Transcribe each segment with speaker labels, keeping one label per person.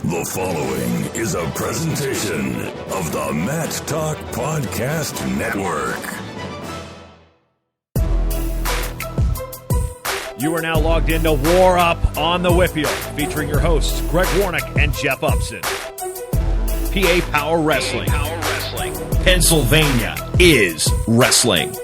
Speaker 1: The following is a presentation of the Matt Talk Podcast Network.
Speaker 2: You are now logged into WarUp on the WPIAL, featuring your hosts, Greg Warnock and Jeff Upson. PA Power Wrestling. Pennsylvania is wrestling.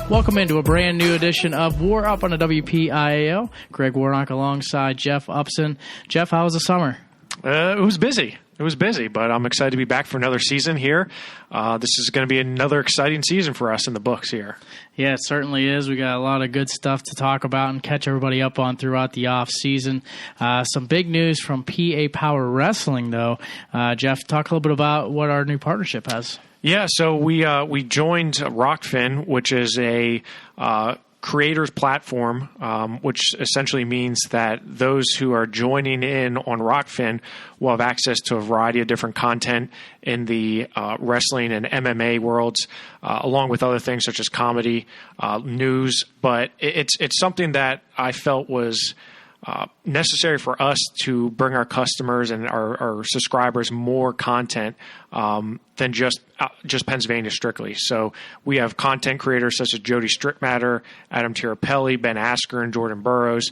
Speaker 3: Welcome into a brand new edition of WarUp on the WPIAL. Greg Warnock alongside Jeff Upson. Jeff, how was the summer?
Speaker 4: It was busy. But I'm excited to be back for another season here. This is going to be another exciting season for us in the books here.
Speaker 3: Yeah, it certainly is. We got a lot of good stuff to talk about and catch everybody up on throughout the off season. Some big news from PA Power Wrestling, though. Jeff, talk a little bit about what our new partnership has.
Speaker 4: Yeah, so we joined Rockfin, which is a creators platform, which essentially means that those who are joining in on Rockfin will have access to a variety of different content in the wrestling and MMA worlds, along with other things such as comedy, news. But it's something that I felt was necessary for us to bring our customers and our subscribers more content than just Pennsylvania strictly. So we have content creators such as Jody Strickmatter, Adam Tirapelli, Ben Asker, and Jordan Burroughs,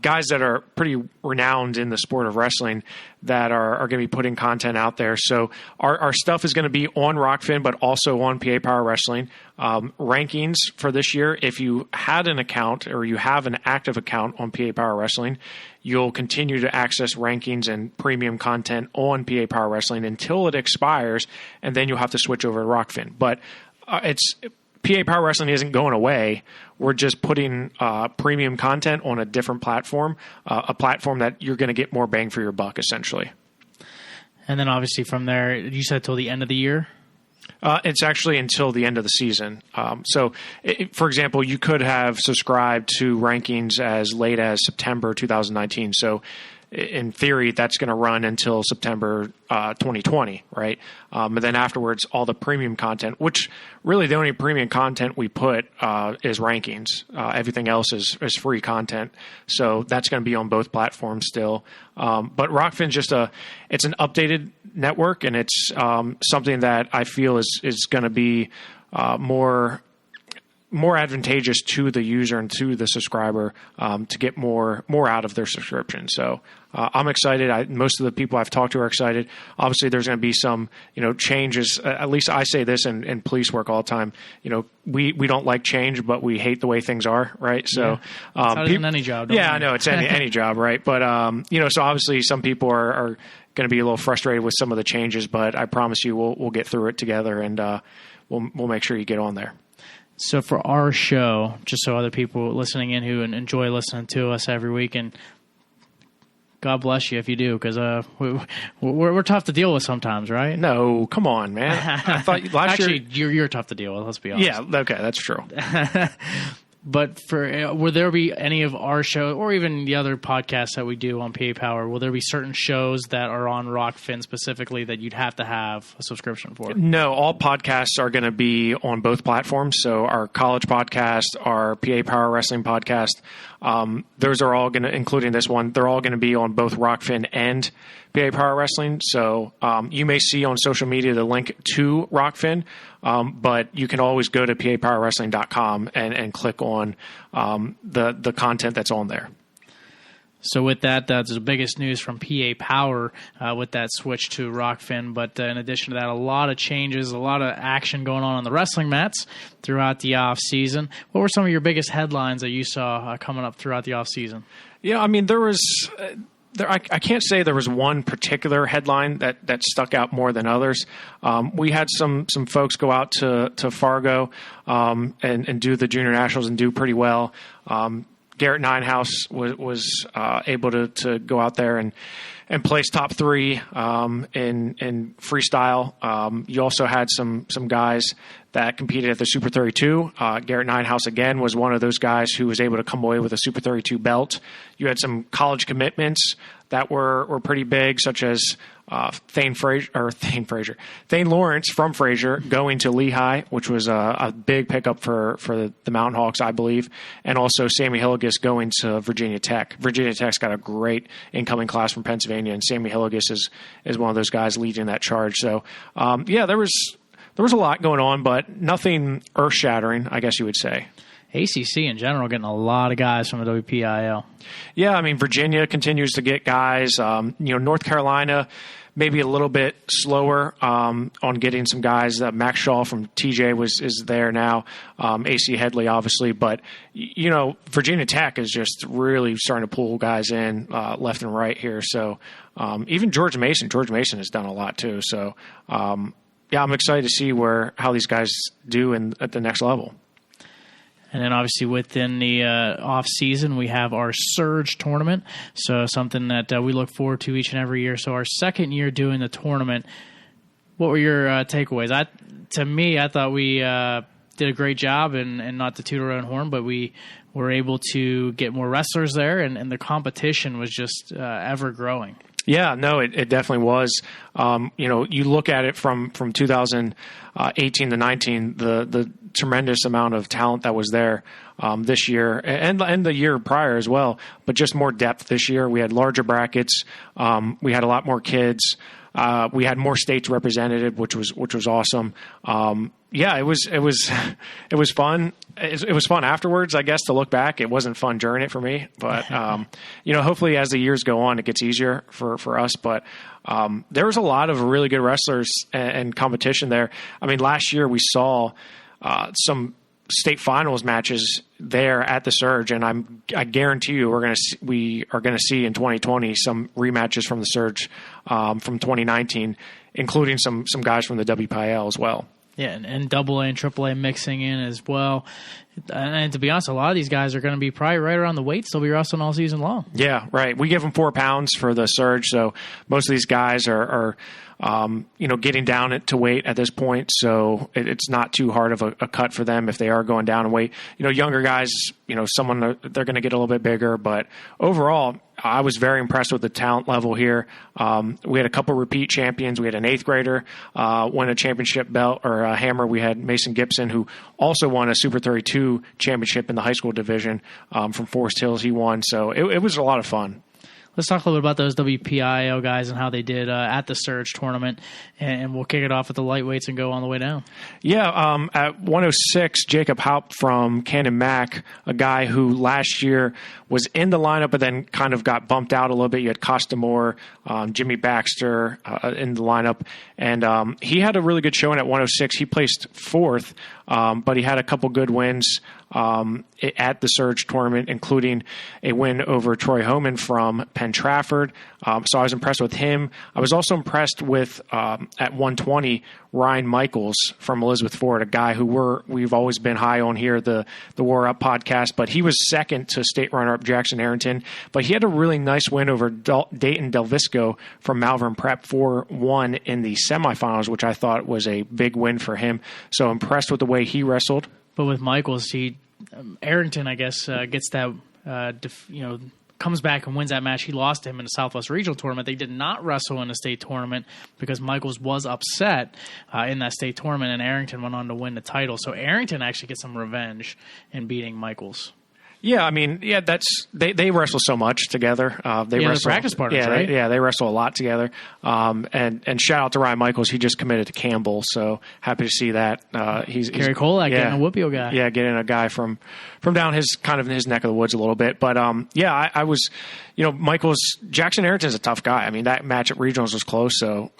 Speaker 4: guys that are pretty renowned in the sport of wrestling that are going to be putting content out there. So our stuff is going to be on Rockfin, but also on PA Power Wrestling. Rankings for this year, if you had an account or you have an active account on PA Power Wrestling, you'll continue to access rankings and premium content on PA Power Wrestling until it expires, and then you'll have to switch over to Rockfin. But PA Power Wrestling isn't going away. We're just putting premium content on a different platform, a platform that you're going to get more bang for your buck, essentially. And
Speaker 3: then obviously from there, you said till the end of the year?
Speaker 4: It's actually until the end of the season. For example, you could have subscribed to rankings as late as September 2019. So in theory, that's going to run until September 2020, right? And then afterwards, all the premium content, which really the only premium content we put is rankings. Everything else is free content. So that's going to be on both platforms still. But Rockfin's just it's an updated network, and it's something that I feel is going to be more advantageous to the user and to the subscriber to get more out of their subscription. So I'm excited. Most of the people I've talked to are excited. Obviously, there's going to be some changes. At least I say this in police work all the time. We don't like change, but we hate the way things are, right? So
Speaker 3: yeah. It's in any job.
Speaker 4: I know it's any job, right? But so obviously some people are going to be a little frustrated with some of the changes, but I promise you we'll get through it together, and we'll make sure you get on there.
Speaker 3: So for our show, just so other people listening in who enjoy listening to us every week, and God bless you if you do, because we're tough to deal with sometimes, right?
Speaker 4: No, come on, man. I thought last year...
Speaker 3: Actually, you're tough to deal with, let's be honest.
Speaker 4: Yeah, okay, that's true.
Speaker 3: But will there be any of our show, or even the other podcasts that we do on PA Power, will there be certain shows that are on Rockfin specifically that you'd have to have a subscription for?
Speaker 4: No, all podcasts are going to be on both platforms. So our college podcast, our PA Power Wrestling podcast, those are all going to, including this one, they're all going to be on both Rockfin and PA Power Wrestling. So you may see on social media the link to Rockfin, but you can always go to papowerwrestling.com and click on the content that's on there.
Speaker 3: So with that, that's the biggest news from PA Power with that switch to Rockfin. But in addition to that, a lot of changes, a lot of action going on the wrestling mats throughout the off season. What were some of your biggest headlines that you saw coming up throughout the off season?
Speaker 4: Yeah, I mean, there was... I can't say there was one particular headline that stuck out more than others. We had some folks go out to Fargo and do the Junior Nationals and do pretty well. Garrett Ninehouse was able to go out there and place top 3 in freestyle. You also had some guys that competed at the Super 32. Garrett Ninehouse, again, was one of those guys who was able to come away with a Super 32 belt. You had some college commitments that were pretty big, such as Thane Lawrence from Fraser going to Lehigh, which was a big pickup for the Mountain Hawks, I believe, and also Sammy Hilligus going to Virginia Tech. Virginia Tech's got a great incoming class from Pennsylvania, and Sammy Hilligus is one of those guys leading that charge. So, there was a lot going on, but nothing earth-shattering, I guess you would say.
Speaker 3: ACC in general getting a lot of guys from the WPIAL.
Speaker 4: Yeah, I mean, Virginia continues to get guys. North Carolina maybe a little bit slower on getting some guys. Max Shaw from TJ is there now. AC Headley, obviously. But, Virginia Tech is just really starting to pull guys in left and right here. So even George Mason has done a lot too. So, I'm excited to see how these guys do at the next level.
Speaker 3: And then obviously within the off season, we have our Surge tournament. So something that we look forward to each and every year. So our second year doing the tournament, what were your takeaways? To me, I thought we did a great job, and not to toot our own horn, but we were able to get more wrestlers there, and the competition was just ever growing.
Speaker 4: Yeah, no, it definitely was. You look at it from 2018 to 19, the tremendous amount of talent that was there this year and the year prior as well, but just more depth this year. We had larger brackets. We had a lot more kids. We had more states represented, which was awesome. It was fun. It was fun afterwards, I guess, to look back. It wasn't fun during it for me, but hopefully as the years go on, it gets easier for us. But there was a lot of really good wrestlers and competition there. I mean, last year we saw some state finals matches there at the Surge, and I guarantee you we are gonna see in 2020 some rematches from the Surge from 2019, including some guys from the WPIAL as well.
Speaker 3: Yeah, and AA and AAA mixing in as well. And to be honest, a lot of these guys are going to be probably right around the weights they'll be wrestling all season long.
Speaker 4: Yeah, right. We give them 4 pounds for the Surge, so most of these guys are getting down to weight at this point, so it's not too hard of a cut for them if they are going down in weight. Younger guys, they're going to get a little bit bigger, but overall, I was very impressed with the talent level here. We had a couple repeat champions. We had an 8th grader win a championship belt or a hammer. We had Mason Gibson, who also won a Super 32 championship in the high school division from Forest Hills. He won, so it was a lot of fun.
Speaker 3: Let's talk a little bit about those WPIAL guys and how they did at the Surge tournament, and we'll kick it off with the lightweights and go on the way down. Yeah,
Speaker 4: at 106, Jacob Haupt from Cannon Mac, a guy who last year was in the lineup but then kind of got bumped out a little bit. You had Costa Moore, Jimmy Baxter in the lineup, and he had a really good showing at 106. He placed 4th, but he had a couple good wins at the Surge tournament, including a win over Troy Homan from Penn Trafford. So I was impressed with him. I was also impressed with, at 120, Ryan Michaels from Elizabeth Ford, a guy who we've always been high on here, the WarUp podcast, but he was second to state runner-up Jackson Arrington. But he had a really nice win over Dayton Delvisco from Malvern Prep 4-1 in the semifinals, which I thought was a big win for him. So impressed with the way he wrestled.
Speaker 3: But with Michaels, Arrington, I guess, gets that, comes back and wins that match. He lost to him in the Southwest Regional Tournament. They did not wrestle in the state tournament because Michaels was upset in that state tournament, and Arrington went on to win the title. So Arrington actually gets some revenge in beating Michaels.
Speaker 4: Yeah, I mean, they wrestle so much together. They're
Speaker 3: practice partners, right?
Speaker 4: They wrestle a lot together. And shout out to Ryan Michaels. He just committed to Campbell, so happy to see that. He's
Speaker 3: Kerry Kolak getting a WPIAL guy.
Speaker 4: Yeah, getting a guy from down his neck of the woods a little bit. But I was, Michaels, Jackson Arrington's a tough guy. I mean, that match at regionals was close, so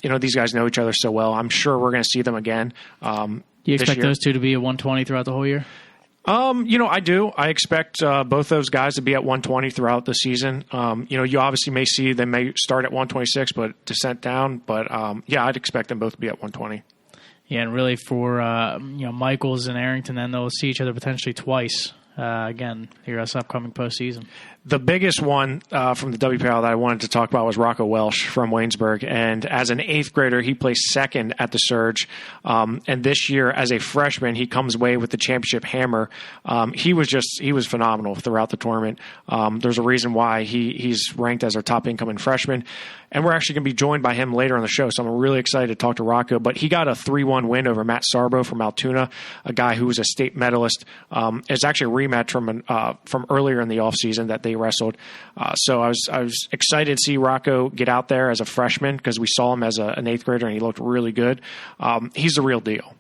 Speaker 4: these guys know each other so well. I'm sure we're going to see them again. Do
Speaker 3: you expect those two to be at 120 throughout the whole year?
Speaker 4: I do. I expect both those guys to be at 120 throughout the season. You obviously may see they may start at 126, but descent down. But I'd expect them both to be at 120.
Speaker 3: Yeah, and really for Michaels and Arrington, then they'll see each other potentially twice again, here this upcoming postseason?
Speaker 4: The biggest one from the WPIAL that I wanted to talk about was Rocco Welsh from Waynesburg. And as an 8th grader, he placed second at the Surge. And this year, as a freshman, he comes away with the championship hammer. He was phenomenal throughout the tournament. There's a reason why he's ranked as our top incoming freshman. And we're actually going to be joined by him later on the show, so I'm really excited to talk to Rocco. But he got a 3-1 win over Matt Sarbo from Altoona, a guy who was a state medalist. It's actually a rematch from earlier in the offseason that they wrestled. So I was excited to see Rocco get out there as a freshman because we saw him as an 8th grader, and he looked really good. He's the real deal.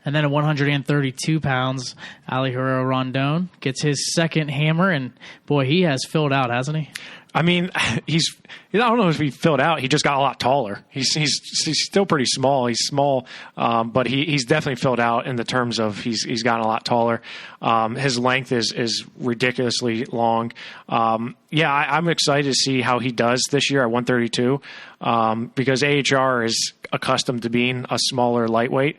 Speaker 3: And then at 132 pounds, Ali Herrera Rondon gets his second hammer, and boy, he has filled out, hasn't he?
Speaker 4: I mean, I don't know if he filled out. He just got a lot taller. He's still pretty small. He's small, but he's definitely filled out in the terms of he's gotten a lot taller. His length is ridiculously long. I'm excited to see how he does this year at 132 because AHR is accustomed to being a smaller lightweight.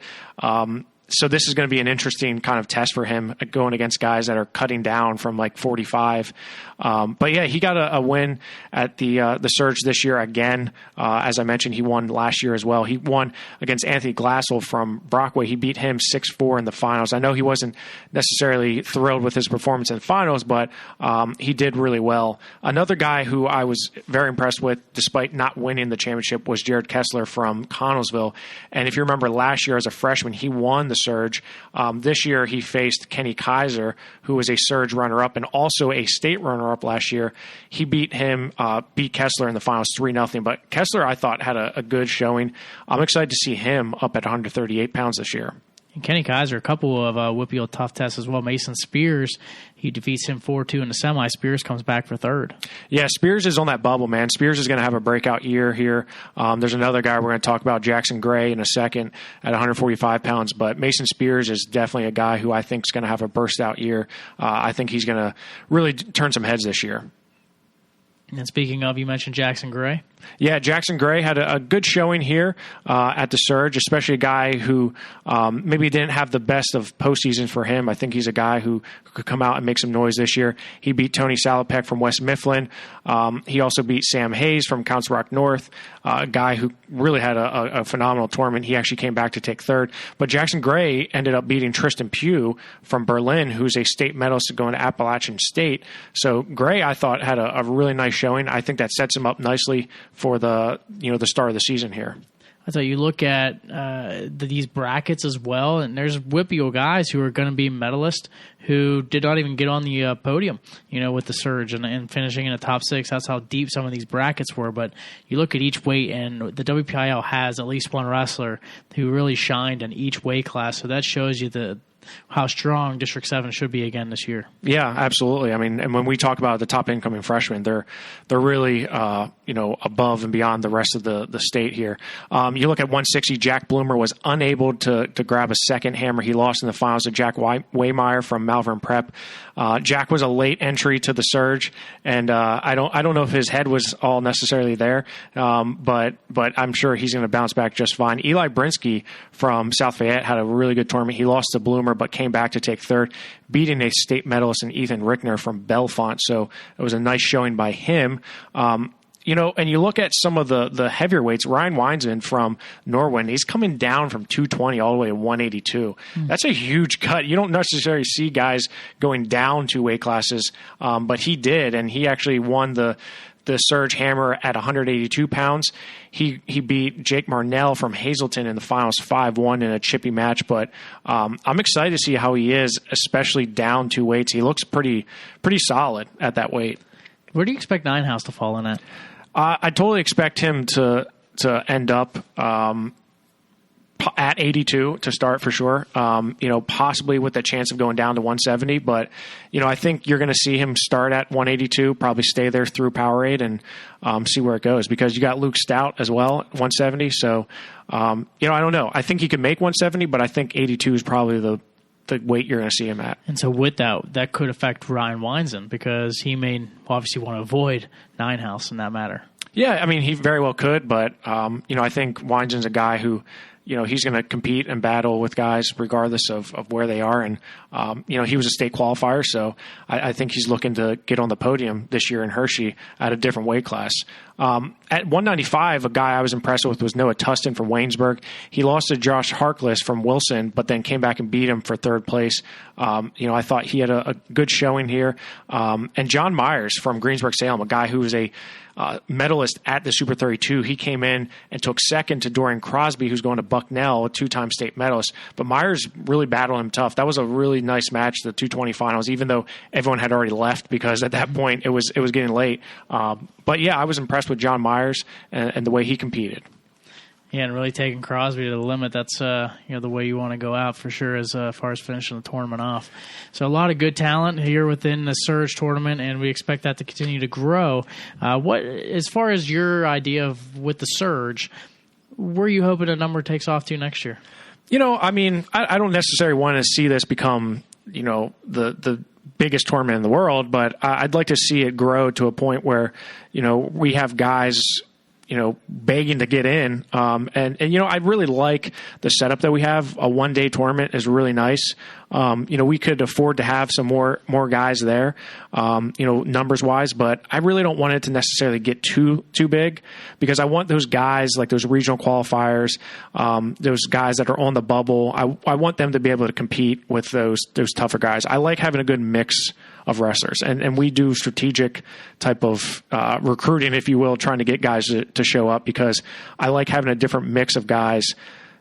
Speaker 4: So this is going to be an interesting kind of test for him going against guys that are cutting down from like 45. But yeah, he got a win at the Surge this year again. As I mentioned, he won last year as well. He won against Anthony Glassell from Brockway. He beat him 6-4 in the finals. I know he wasn't necessarily thrilled with his performance in the finals, but he did really well. Another guy who I was very impressed with, despite not winning the championship, was Jared Kessler from Connellsville. And if you remember last year as a freshman, he won the Surge. This year he faced Kenny Kaiser, who was a Surge runner-up and also a state runner-up last year. He beat Kessler in the finals 3-0. But Kessler, I thought, had a good showing. I'm excited to see him up at 138 pounds this year.
Speaker 3: And Kenny Kaiser, a couple of WPIAL tough tests as well. Mason Spears, he defeats him 4-2 in the semi. Spears comes back for third. Yeah,
Speaker 4: Spears is on that bubble, man. Spears is going to have a breakout year here. There's another guy we're going to talk about, Jackson Gray, in a second at 145 pounds. But Mason Spears is definitely a guy who I think is going to have a burst-out year. I think he's going to really turn some heads this year.
Speaker 3: And speaking of, you mentioned Jackson Gray.
Speaker 4: Yeah, Jackson Gray had a good showing here at the Surge, especially a guy who maybe didn't have the best of postseasons for him. I think he's a guy who could come out and make some noise this year. He beat Tony Salopek from West Mifflin. He also beat Sam Hayes from Council Rock North, a guy who really had a phenomenal tournament. He actually came back to take third. But Jackson Gray ended up beating Tristan Pugh from Berlin, who's a state medalist going to Appalachian State. So Gray, I thought, had a really nice showing. I think that sets him up nicely for the start of the season here.
Speaker 3: I thought you look at these brackets as well, and there's WPIAL guys who are going to be medalists who did not even get on the podium, with the Surge and finishing in the top 6. That's how deep some of these brackets were. But you look at each weight, and the WPIAL has at least one wrestler who really shined in each weight class. So that shows you how strong District 7 should be again this year.
Speaker 4: Yeah, absolutely. I mean, and when we talk about the top incoming freshmen, they're really above and beyond the rest of the state here. You look at 160, Jack Bloomer was unable to grab a second hammer. He lost in the finals to Jack Waymeyer from Malvern Prep. Jack was a late entry to the Surge, and I don't know if his head was all necessarily there, but I'm sure he's going to bounce back just fine. Eli Brinsky from South Fayette had a really good tournament. He lost to Bloomer, but came back to take third, beating a state medalist in Ethan Rickner from Bellefonte. So it was a nice showing by him. And you look at some of the heavier weights, Ryan Weinsman from Norwin, he's coming down from 220 all the way to 182. That's a huge cut. You don't necessarily see guys going down 2 weight classes, but he did, and he actually won the Surge hammer at 182 pounds. He beat Jake Marnell from Hazleton in the finals 5-1 in a chippy match, but I'm excited to see how he is, especially down 2 weights. He looks pretty solid at that weight.
Speaker 3: Where do you expect Ninehouse to fall in at?
Speaker 4: I totally expect him to end up at 82 to start for sure. Possibly with a chance of going down to 170, but I think you're going to see him start at 182, probably stay there through Powerade and see where it goes, because you got Luke Stout as well at 170. So, I don't know. I think he could make 170, but I think 82 is probably the weight you're going to see him at.
Speaker 3: And so with that could affect Ryan Weinzen, because he may obviously want to avoid Ninehouse in that matter.
Speaker 4: Yeah, I mean, he very well could, but, I think Weinzen's a guy who he's going to compete and battle with guys regardless of where they are. And, he was a state qualifier, so I think he's looking to get on the podium this year in Hershey at a different weight class. At 195, a guy I was impressed with was Noah Tustin from Waynesburg. He lost to Josh Harkless from Wilson, but then came back and beat him for third place. I thought he had a good showing here. And John Myers from Greensburg-Salem, a guy who was a medalist at the Super 32. He came in and took second to Dorian Crosby, who's going to Bucknell, a two-time state medalist. But Myers really battled him tough. That was a really nice match, the 220 finals, even though everyone had already left because at that point it was getting late. But yeah, I was impressed with John Myers and the way he competed.
Speaker 3: Yeah, and really taking Crosby to the limit. That's the way you want to go out for sure as far as finishing the tournament off. So a lot of good talent here within the Surge tournament, and we expect that to continue to grow. As far as your idea with the Surge, where are you hoping a number takes off to next year?
Speaker 4: I don't necessarily want to see this become, the biggest tournament in the world, but I'd like to see it grow to a point where, we have guys begging to get in. And I really like the setup that we have. A one-day tournament is really nice. We could afford to have some more guys there, numbers wise, but I really don't want it to necessarily get too big because I want those guys like those regional qualifiers, those guys that are on the bubble. I want them to be able to compete with those tougher guys. I like having a good mix of wrestlers, and we do strategic type of recruiting, if you will, trying to get guys to show up because I like having a different mix of guys,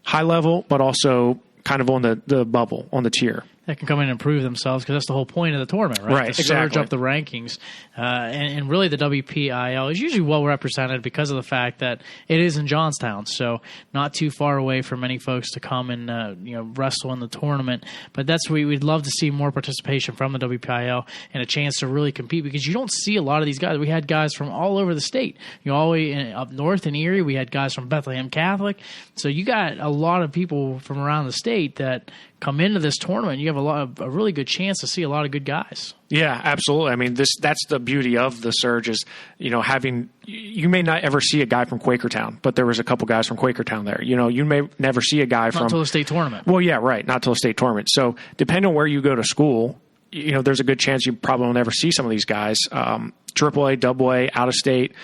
Speaker 4: high level, but also kind of on the bubble, on the tier.
Speaker 3: That can come in and prove themselves because that's the whole point of the tournament, right?
Speaker 4: Right,
Speaker 3: to surge up the rankings. And really the WPIAL is usually well represented because of the fact that it is in Johnstown, so not too far away for many folks to come and wrestle in the tournament. But we'd love to see more participation from the WPIAL and a chance to really compete because you don't see a lot of these guys. We had guys from all over the state. All the way up north in Erie, we had guys from Bethlehem Catholic. So you got a lot of people from around the state that come into this tournament. You have a really good chance to see a lot of good guys. Yeah,
Speaker 4: absolutely. I mean, that's the beauty of the Surge is, you may not ever see a guy from Quakertown, but there was a couple guys from Quakertown there. You may never see a guy
Speaker 3: not until the state tournament.
Speaker 4: Well, yeah, right. Not until the state tournament. So depending on where you go to school, there's a good chance you probably will never see some of these guys. AAA, AA, out of state.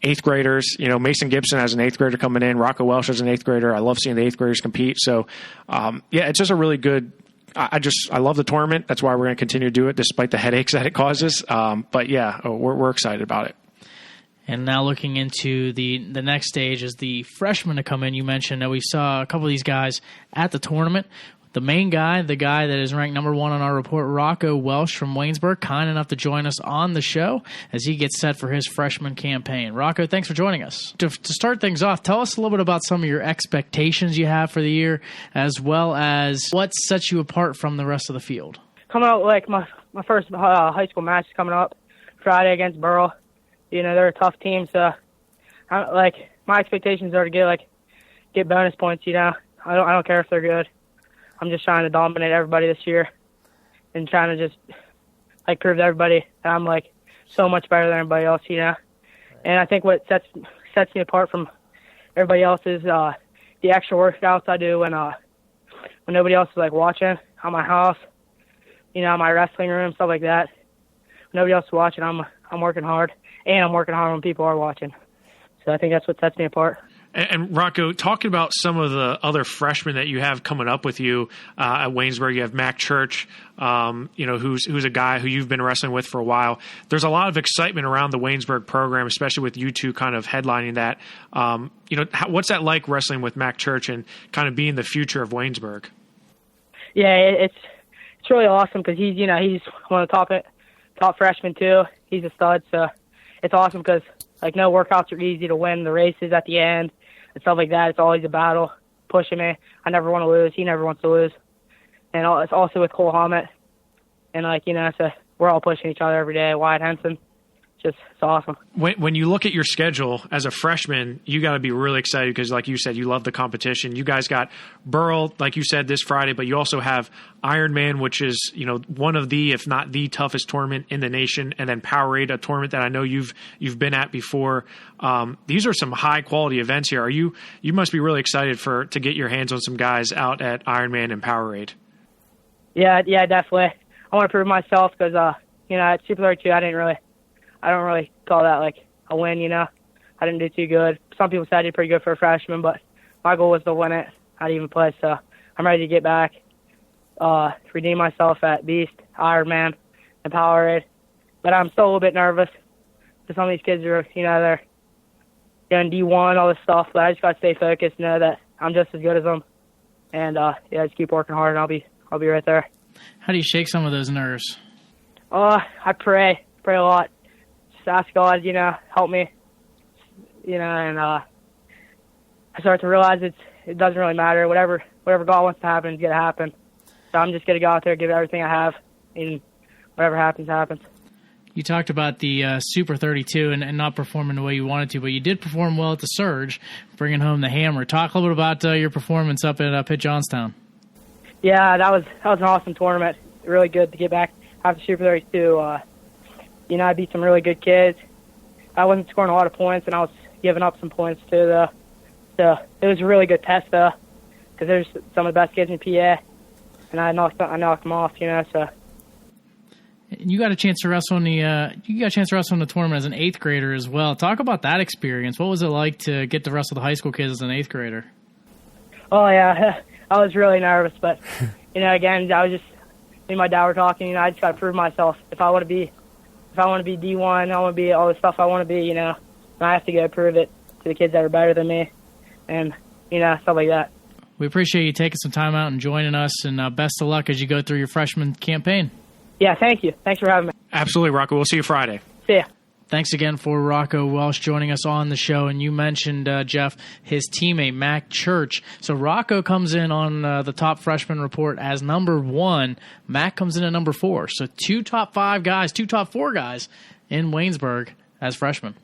Speaker 4: 8th graders, Mason Gibson has an 8th grader coming in. Rocco Welsh has an 8th grader. I love seeing the 8th graders compete. So, it's just a really good. I love the tournament. That's why we're going to continue to do it, despite the headaches that it causes. But yeah, we're excited about it.
Speaker 3: And now looking into the next stage is the freshmen to come in. You mentioned that we saw a couple of these guys at the tournament. The main guy, the guy that is ranked number 1 on our report, Rocco Welsh from Waynesburg, kind enough to join us on the show as he gets set for his freshman campaign. Rocco, thanks for joining us. To start things off, tell us a little bit about some of your expectations you have for the year, as well as what sets you apart from the rest of the field.
Speaker 5: Coming out like my first high school match is coming up Friday against Burrell. They're a tough team, so my expectations are to get bonus points. I don't care if they're good. I'm just trying to dominate everybody this year and trying to just prove to everybody that I'm so much better than everybody else, And I think what sets me apart from everybody else is the extra workouts I do when nobody else is watching on my house, my wrestling room, stuff like that. When nobody else is watching, I'm working hard, and I'm working hard when people are watching. So I think that's what sets me apart.
Speaker 4: And Rocco, talking about some of the other freshmen that you have coming up with you at Waynesburg, you have Mac Church, who's a guy who you've been wrestling with for a while. There's a lot of excitement around the Waynesburg program, especially with you two kind of headlining that. What's that like wrestling with Mac Church and kind of being the future of Waynesburg?
Speaker 5: Yeah, it's really awesome because he's one of the top freshmen too. He's a stud, so it's awesome because no workouts are easy to win the races at the end and stuff like that. It's always a battle, pushing me. I never want to lose. He never wants to lose. And it's also with Cole Hammett. And, so we're all pushing each other every day, Wyatt Henson. it's awesome.
Speaker 4: When you look at your schedule as a freshman, you got to be really excited because, like you said, you love the competition. You guys got Burl, like you said, this Friday, but you also have Ironman, which is one of the, if not the toughest tournament in the nation, and then Powerade, a tournament that I know you've been at before. These are some high quality events here. You must be really excited to get your hands on some guys out at Ironman and Powerade.
Speaker 5: Yeah, definitely. I want to prove myself because at Super 32, I don't really call that like a win. I didn't do too good. Some people said I did pretty good for a freshman, but my goal was to win it. I didn't even play, so I'm ready to get back, redeem myself at Beast, Ironman, and Powerade. But I'm still a little bit nervous because some of these kids are, they're doing D1, all this stuff. But I just got to stay focused, know that I'm just as good as them, and just keep working hard, and I'll be right there.
Speaker 3: How do you shake some of those nerves?
Speaker 5: I pray a lot. Just ask God, help me, and I start to realize it doesn't really matter. Whatever God wants to happen is going to happen. So I'm just going to go out there, give everything I have, and whatever happens, happens.
Speaker 3: You talked about the Super 32 and not performing the way you wanted to, but you did perform well at the Surge, bringing home the hammer. Talk a little bit about your performance up at Pitt Johnstown. Yeah,
Speaker 5: that was an awesome tournament. Really good to get back after Super 32. I beat some really good kids. I wasn't scoring a lot of points, and I was giving up some points too, though. So it was a really good test, though, because there's some of the best kids in PA, and I knocked them off, so.
Speaker 3: You got a chance to wrestle in the tournament as an 8th grader as well. Talk about that experience. What was it like to get to wrestle the high school kids as an 8th grader?
Speaker 5: Oh yeah, I was really nervous, but again, I was just me and my dad were talking. I just got to prove myself. If I want to be D1, I want to be all the stuff I want to be. I have to go prove it to the kids that are better than me, and stuff like that.
Speaker 3: We appreciate you taking some time out and joining us, and best of luck as you go through your freshman campaign.
Speaker 5: Yeah, thank you. Thanks for having me.
Speaker 4: Absolutely, Rocco. We'll see you Friday.
Speaker 5: See ya.
Speaker 3: Thanks again for Rocco Welsh joining us on the show. And you mentioned, Jeff, his teammate, Mac Church. So Rocco comes in on the top freshman report as number 1. Mac comes in at number 4. So 2 top 5 guys, 2 top 4 guys in Waynesburg as freshmen.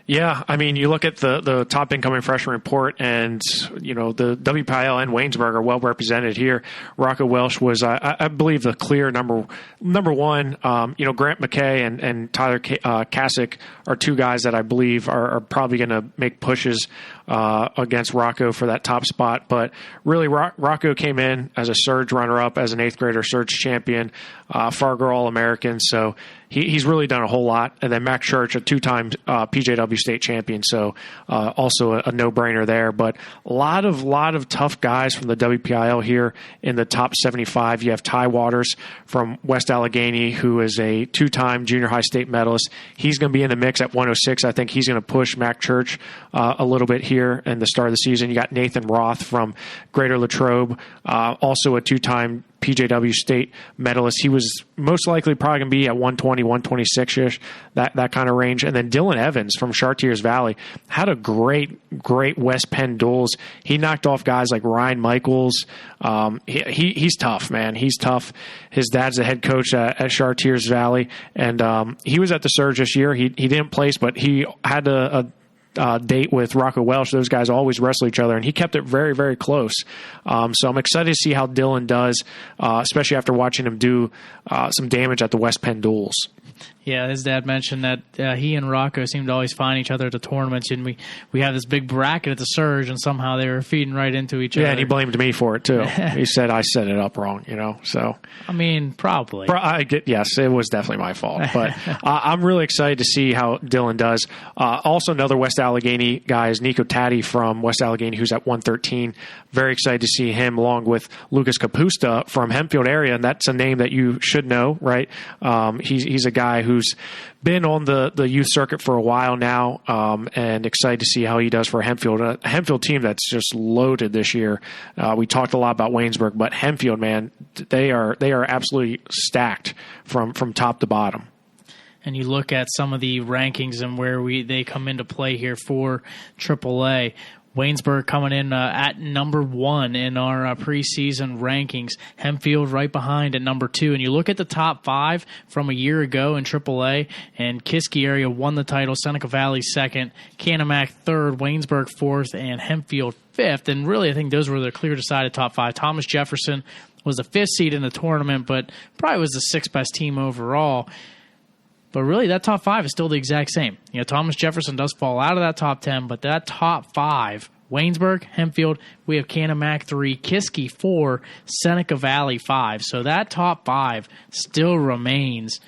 Speaker 4: Yeah, I mean, you look at the top incoming freshman report, and the WPIAL and Waynesburg are well represented here. Rocco Welsh was, I believe, the clear number 1. Grant McKay and Tyler Kasich are 2 guys that I believe are probably going to make pushes against Rocco for that top spot. But really, Rocco came in as a Surge runner-up, as an 8th grader Surge champion, Fargo All-American. So he's really done a whole lot. And then Mac Church, a 2-time PJW state champion, so also a no-brainer there. But a lot of tough guys from the WPIAL here in the top 75. You have Ty Waters from West Allegheny, who is a 2-time junior high state medalist. He's going to be in the mix at 106. I think he's going to push Mac Church a little bit here in the start of the season. You got Nathan Roth from Greater Latrobe, also a 2-time PJW state medalist. He was most likely probably going to be at 120, 126-ish, that kind of range. And then Dylan Evans from Chartiers Valley had a great West Penn duels. He knocked off guys like Ryan Michaels. He's tough, man. He's tough. His dad's the head coach at Chartiers Valley, and he was at the Surge this year. He didn't place, but he had a date with Rocco Welsh. Those guys always wrestle each other, and he kept it very, very close. So I'm excited to see how Dylan does, especially after watching him do some damage at the West Penn duels.
Speaker 3: Yeah, his dad mentioned that he and Rocco seemed to always find each other at the tournaments, and we have this big bracket at the Surge, and somehow they were feeding right into each other.
Speaker 4: Yeah, and he blamed me for it, too. He said I set it up wrong, so.
Speaker 3: I mean, probably.
Speaker 4: Yes, it was definitely my fault, but I'm really excited to see how Dylan does. Also, another West Allegheny guy is Nico Taddy from West Allegheny, who's at 113. Very excited to see him, along with Lucas Capusta from Hempfield area, and that's a name that you should know, right? He's a guy who's been on the youth circuit for a while now, and excited to see how he does for Hempfield. A Hempfield team that's just loaded this year. We talked a lot about Waynesburg, but Hempfield, man, they are absolutely stacked from top to bottom.
Speaker 3: And you look at some of the rankings and where they come into play here for AAA. Waynesburg coming in at number 1 in our preseason rankings. Hempfield right behind at number 2. And you look at the top 5 from a year ago in AAA, and Kiski area won the title, Seneca Valley 2nd, Canemak 3rd, Waynesburg 4th, and Hempfield 5th. And really, I think those were the clear decided top 5. Thomas Jefferson was the 5th seed in the tournament, but probably was the 6th best team overall. But really, that top 5 is still the exact same. Thomas Jefferson does fall out of that top 10, but that top 5, Waynesburg, Hempfield, we have Canemak 3, Kiski 4, Seneca Valley 5. So that top 5 still remains.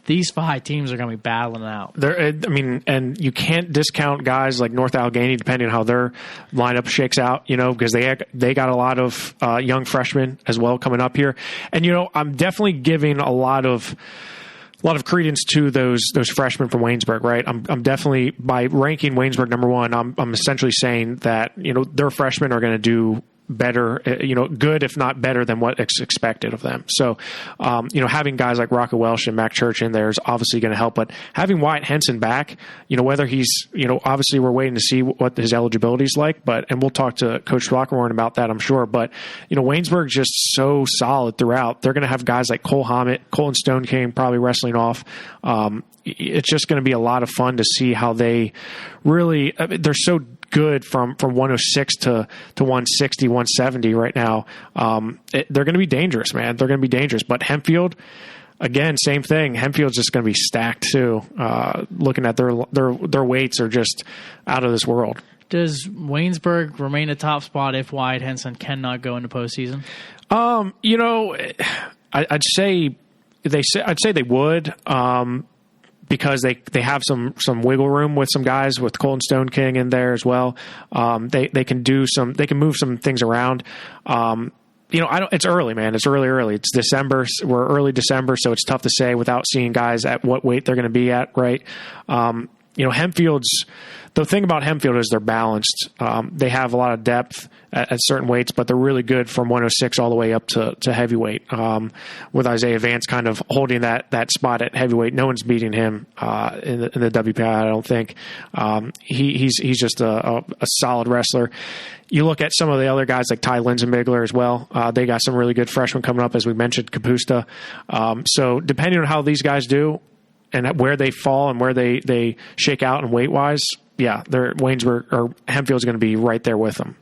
Speaker 3: These 5 teams are going to be battling out.
Speaker 4: And you can't discount guys like North Allegheny, depending on how their lineup shakes out, because they got a lot of young freshmen as well coming up here. And, I'm definitely giving a lot of credence to those freshmen from Waynesburg, right? I'm definitely, by ranking Waynesburg number 1, I'm essentially saying that their freshmen are going to do better, good if not better than what is expected of them. So, having guys like Rocco Welsh and Mac Church in there is obviously going to help. But having Wyatt Henson back, whether he's, obviously we're waiting to see what his eligibility is like. And we'll talk to Coach Throckmorton about that, I'm sure. But Waynesburg's just so solid throughout. They're going to have guys like Cole Hammett, Colton Stone King probably wrestling off. It's just going to be a lot of fun to see how they really. They're so good from 106 to 160, 170 right now. They're going to be dangerous, man. They're going to be dangerous. But Hempfield, again, same thing. Hempfield's just going to be stacked too. Looking at their weights are just out of this world.
Speaker 3: Does Waynesburg remain a top spot if Wyatt Henson cannot go into postseason?
Speaker 4: I'd say they would. Because they have some wiggle room with some guys with Colton Stone King in there as well. They can move some things around. It's early, man. It's early. It's December. We're early December, so it's tough to say without seeing guys at what weight they're going to be at, right? Hempfield's. The thing about Hempfield is they're balanced. They have a lot of depth at certain weights, but they're really good from 106 all the way up to heavyweight. With Isaiah Vance kind of holding that spot at heavyweight, no one's beating him in the WPIAL. I don't think he's just a solid wrestler. You look at some of the other guys like Ty Linsenbigler as well. They got some really good freshmen coming up, as we mentioned, Kapusta. So depending on how these guys do and where they fall and where they shake out and weight wise. Yeah, Waynesburg or Hempfield's going to be right there with them.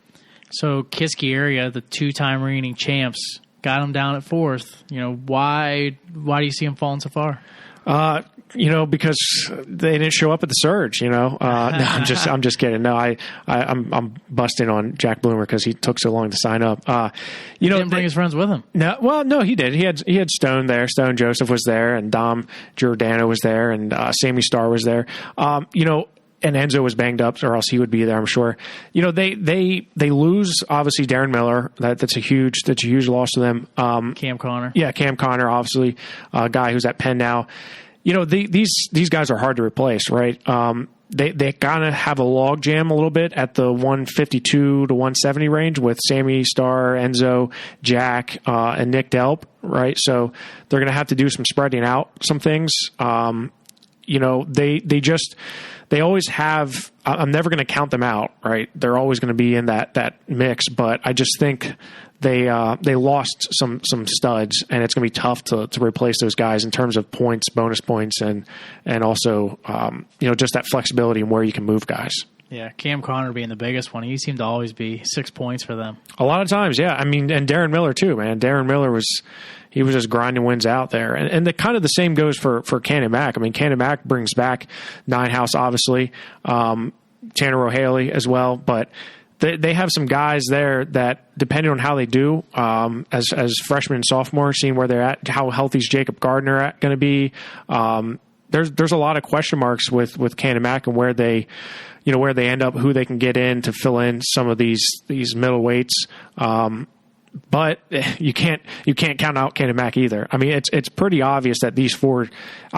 Speaker 3: So Kiski area, the 2-time reigning champs, got them down at 4th. Why do you see them falling so far? Because they didn't show up at the Surge. No, I'm just kidding. No, I'm busting on Jack Bloomer because he took so long to sign up. He didn't bring his friends with him.
Speaker 4: No, he did. He had Stone there. Stone Joseph was there, and Dom Giordano was there, and Sammy Starr was there. And Enzo was banged up, or else he would be there, I'm sure. They lose obviously Darren Miller. That's a huge loss to them.
Speaker 3: Cam Connor.
Speaker 4: Yeah, Cam Connor, obviously a guy who's at Penn now. These guys are hard to replace, right? They kind of have a log jam a little bit at the 152 to 170 range with Sammy Starr, Enzo, Jack, and Nick Delp, right? So they're going to have to do some spreading out some things. They always have. I'm never going to count them out, right? They're always going to be in that mix, but I just think they lost some studs, and it's going to be tough to replace those guys in terms of points, bonus points, and also just that flexibility and where you can move guys.
Speaker 3: Yeah, Cam Connor being the biggest one. He seemed to always be 6 points for them.
Speaker 4: A lot of times, yeah. I mean, and Darren Miller too, man. Darren Miller was just grinding wins out there. And the same goes for Cannon Mac. I mean, Cannon Mac brings back Nine House, obviously, Tanner O'Haley as well. But they have some guys there that, depending on how they do, as freshmen and sophomores, seeing where they're at, how healthy is Jacob Gardner going to be. There's a lot of question marks with Cannon Mac and where they end up, who they can get in to fill in some of these middleweights. But you can't count out Cannon Mac either. I mean, it's pretty obvious that these 4,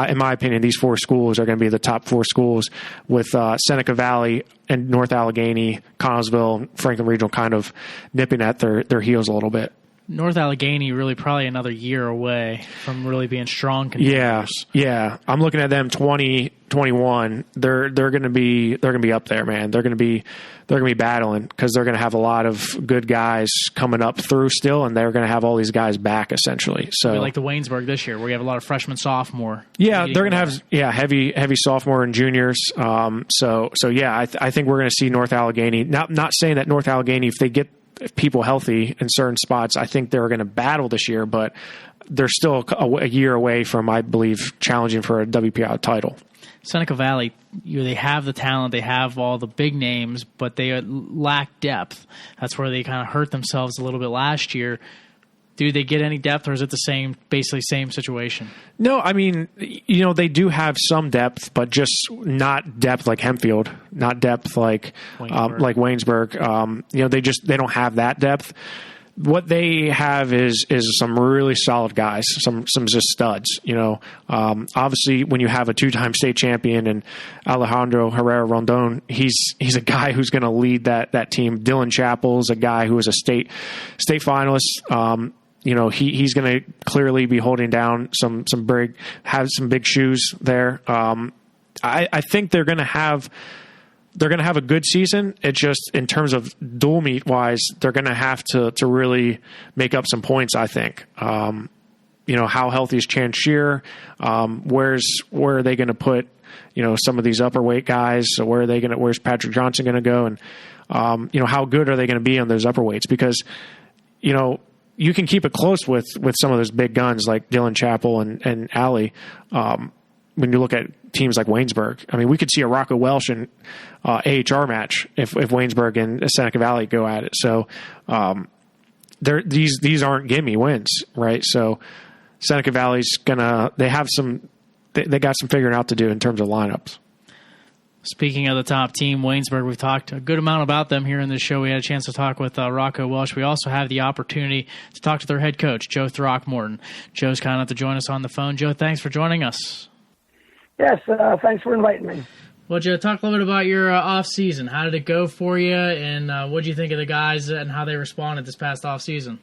Speaker 4: in my opinion, these 4 schools are going to be the top 4 schools, with Seneca Valley and North Allegheny, Connellsville, Franklin Regional kind of nipping at their heels a little bit.
Speaker 3: North Allegheny really probably another year away from really being strong contenders.
Speaker 4: Yeah. I'm looking at them 2021. They're going to be up there, man. They're going to be battling because they're going to have a lot of good guys coming up through still, and they're going to have all these guys back essentially. So
Speaker 3: like the Waynesburg this year, where you have a lot of freshman, sophomore.
Speaker 4: Yeah, they're going to have heavy sophomore and juniors. So I think we're going to see North Allegheny. Not saying that North Allegheny, if they get people healthy in certain spots, I think they're going to battle this year, but they're still a year away from, I believe, challenging for a WPIAL title.
Speaker 3: Seneca Valley, they have the talent, they have all the big names, but they lack depth. That's where they kind of hurt themselves a little bit last year. Do they get any depth, or is it basically same situation?
Speaker 4: No, I mean, they do have some depth, but just not depth like Hempfield, not depth like Waynesburg. They don't have that depth. What they have is some really solid guys, some just studs. Obviously, when you have a 2-time state champion and Alejandro Herrera Rondon, he's a guy who's going to lead that team. Dylan Chappell's a guy who was a state finalist. He's going to clearly be holding down some big shoes there. I think they're going to have a good season. It's just in terms of dual meet wise, they're going to have to really make up some points. I think. How healthy is Chan Shear? Where are they going to put some of these upper weight guys? So where's Patrick Johnson going to go? And how good are they going to be on those upper weights? Because you can keep it close with some of those big guns like Dylan Chappell and Alley. When you look at teams like Waynesburg, I mean, we could see a Rocco Welsh and AHR match if Waynesburg and Seneca Valley go at it. So these aren't gimme wins, right? So Seneca Valley's they got some figuring out to do in terms of lineups.
Speaker 3: Speaking of the top team, Waynesburg, we've talked a good amount about them here in this show. We had a chance to talk with Rocco Welsh. We also have the opportunity to talk to their head coach, Joe Throckmorton. Joe's kind enough to join us on the phone. Joe, thanks for joining us.
Speaker 6: Yes, thanks for inviting me.
Speaker 3: Well, Joe, talk a little bit about your off-season. How did it go for you, and what did you think of the guys and how they responded this past off-season?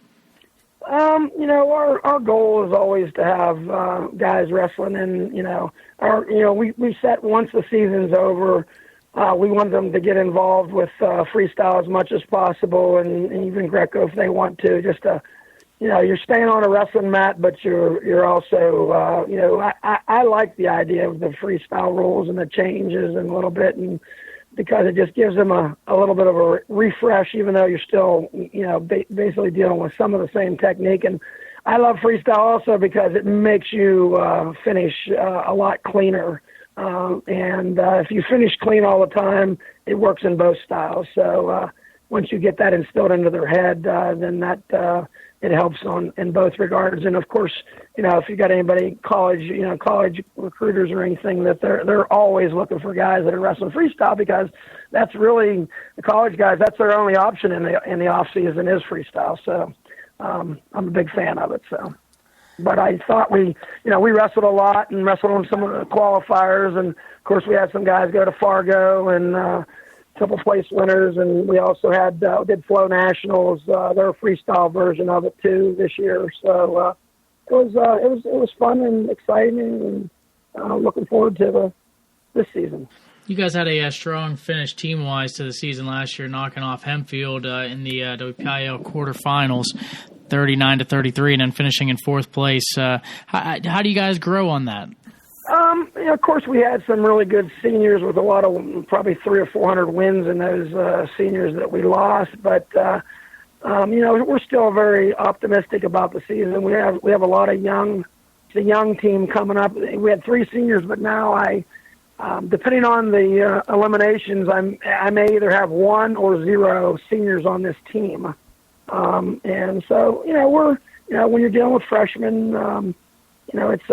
Speaker 6: Our goal is always to have guys wrestling, and we set once the season's over, we want them to get involved with freestyle as much as possible, and even Greco if they want to. Just to, you're staying on a wrestling mat, but you're also, I like the idea of the freestyle rules and the changes and a little bit, and because it just gives them a little bit of a refresh, even though you're still, basically dealing with some of the same technique. And I love freestyle also because it makes you finish a lot cleaner. And if you finish clean all the time, it works in both styles. So once you get that instilled into their head, then that it helps in both regards. And of course, if you got anybody college recruiters or anything, that they're always looking for guys that are wrestling freestyle, because that's really the college guys. That's their only option in the off season is freestyle. So I'm a big fan of it. So, but I thought we wrestled a lot and wrestled on some of the qualifiers, and of course we had some guys go to Fargo and couple place winners, and we also did Flow Nationals, their freestyle version of it too this year. So it was fun and exciting, and looking forward to this season.
Speaker 3: You guys had a strong finish team-wise to the season last year, knocking off Hempfield in the WPIAL quarterfinals, 39-33, and then finishing in fourth place. How do you guys grow on that?
Speaker 6: Of course, we had some really good seniors with a lot of probably 300 or 400 wins in those seniors that we lost. But we're still very optimistic about the season. We have a lot of the young team coming up. We had 3 seniors, but now depending on the eliminations, I may either have 1 or 0 seniors on this team. And so we're when you're dealing with freshmen, it's